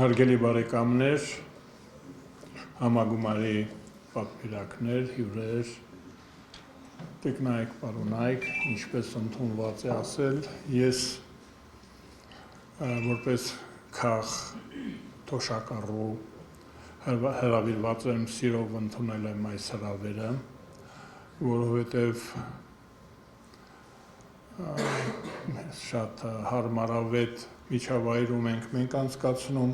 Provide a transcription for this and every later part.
Հարգելի բարեկամներ, համագումարի պատվիրակներ, հյուրեր, տիկնայք, պարոնայք, ինչպես ընդունված է ասել, ես որպես քաղ թոշակառու հրավիրված եմ, սիրով ընդունել եմ այս հրավերը, որովհետև շատ հարմարավետ միջավայրում ենք մենք անցկացնում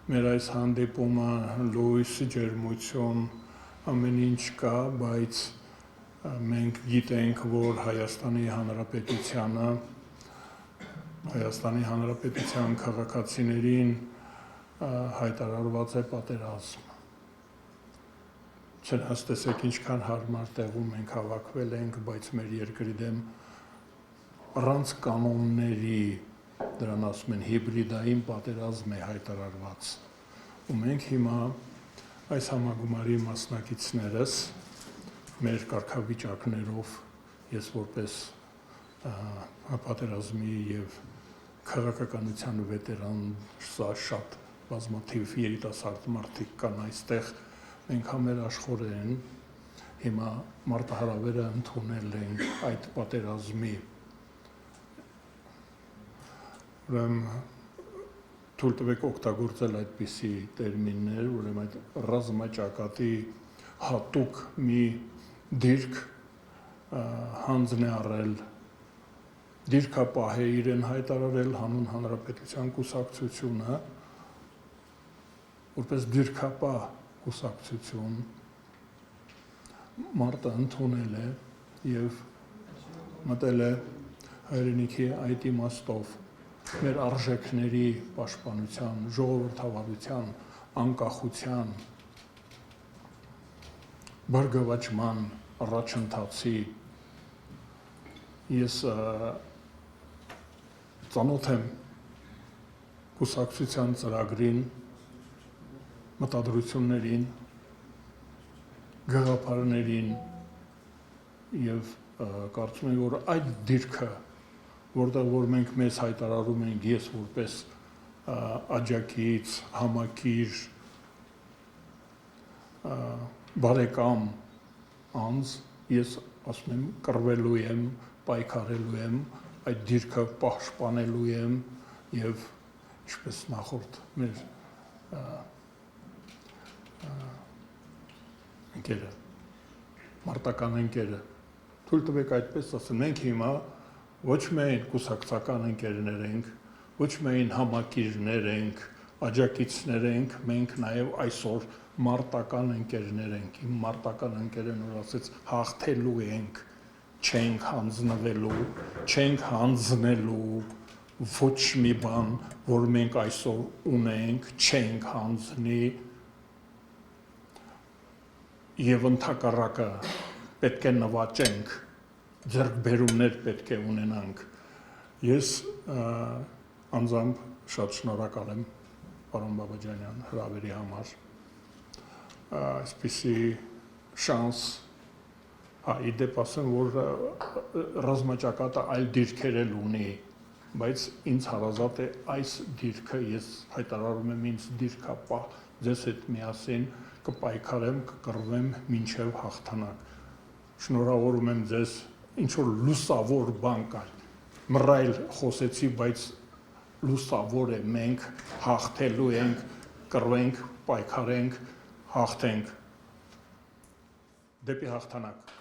մեր այս հանդիպումը, լույս, ջերմություն, ամեն ինչ կա, բայց մենք գիտենք, որ Հայաստանի Հանրապետության քաղաքացիներին հայտարարված է պատերազմ։ Չհաստեսեք ինչքան հարմար տեղում մենք հավաքվել ենք, բայց մեր երկրի դեմ առանց կանոնների, դրան ասում են հիբրիդային պատերազմ է հայտարարված։ Ու մենք հիմա այս համագումարի մասնակիցներս մեր կարգավիճակներով, ես որպես պատերազմի եւ քաղաքականության վետերան, շատ բազմաթիվ երիտասարդ մարդիկ կան այստեղ, մենք համերաշխորեն հիմա մարտահրավերը ընդունել ենք այդ պատերազմի թույլ տվեք օգտագործել այդպիսի տերմիններ, ուրեմն այդ ռազմաճակատի հատուկ մի դիրք հանձն է առել, դիրքապահ է իրեն հայտարարել հանուն հանրապետության կուսակցությունը, որպես դիրքապահ կուսակցություն մարտը ընդունել է եւ մտել է հայրենիքի այդ իմաստով մեր արժեքների պաշտպանության, ժողովրդավարության, անկախության, բարգավաճման առաջընթացի ես ծանոթ եմ կուսակցության ծրագրին, մտադրություններին, գաղափարներին եւ կարծում եմ, որ այդ դիրքը որտեղ որ մենք մեզ հայտարարում ենք ես որպես աջակից, համակիր, բարեկամ անձ, ես ասում եմ կռվելու եմ, պայքարելու եմ, այդ դիրքը պաշտպանելու եմ եւ ինչպես նախորդ մեր ընկերը, մարտական ընկերը, թույլ տվեք այդպես ասեմ, մենք հիմա ոչ միայն կուսակցական ընկերներ ենք, ոչ միայն համակիրներ ենք, աջակիցներ ենք, մենք նաև այսօր մարտական ընկերներ ենք, իմ մարտական ընկերը նոր ասեց հաղթելու ենք, չենք հանձնվելու, չենք հանձնելու, ոչ մի բան, որ մենք այսօր ունենք, չենք հանձնի եւ ընդհակառակը պետք է նվաճենք ձեռքբերումներ պետք է ունենանք։ Ես անձամբ շատ շնորհակալ եմ պարոն Բաբաջանյան հրավերի համար։ Այսպիսի շանս, իդեպ ասեմ, որ ռազմաճակատը այլ դիրքեր էլ ունի, բայց ինձ հարազատ է այս դիրքը, ես հայտարարում եմ ինձ դիրքապահ, ձեզ հետ միասին կպայքարեմ, կկռվեմ մինչև հաղթանակ։ Շնորհավորում եմ ձեզ ինչ որ լուսավոր բան կար, մռայլ խոսեցի, բայց լուսավոր է, մենք հաղթելու ենք, կռվենք, պայքարենք, հաղթենք, դեպի հաղթանակ։